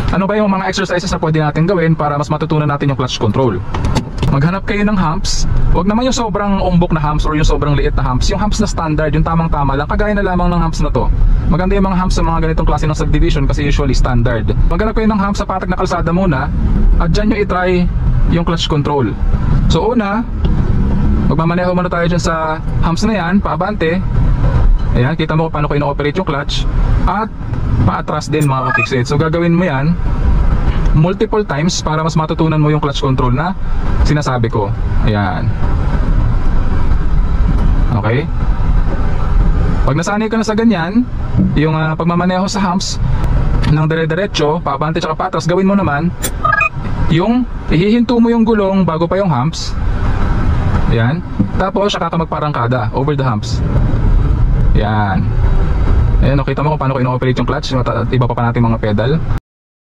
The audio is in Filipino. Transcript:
Ano ba yung mga exercises na pwede natin gawin para mas matutunan natin yung clutch control? Maghanap kayo ng humps. Huwag naman yung sobrang umbok na humps or yung sobrang liit na humps. Yung humps na standard, yung tamang-tama lang, kagaya na lamang ng humps na to. Maganda yung mga humps sa mga ganitong klase ng subdivision kasi usually standard. Maghanap kayo ng humps sa patag na kalsada muna at dyan nyo itry yung clutch control. So una, magmamaneho muna tayo dyan sa humps na yan, paabante. Ayan, kita mo kung paano ko ino-operate yung clutch. At paatras din mga ka-fixit. So gagawin mo yan multiple times para mas matutunan mo yung clutch control na sinasabi ko. Ayan. Okay. Pag nasanay ka na sa ganyan, yung pagmamaneho sa humps ng dire-diretso, paabante tsaka paatras, gawin mo naman yung ihihinto mo yung gulong bago pa yung humps. Ayan. Tapos saka ka magparangkada over the humps. Ayan. Ayan, kita mo kung paano ko ino-operate yung clutch. Iba pa natin mga pedal.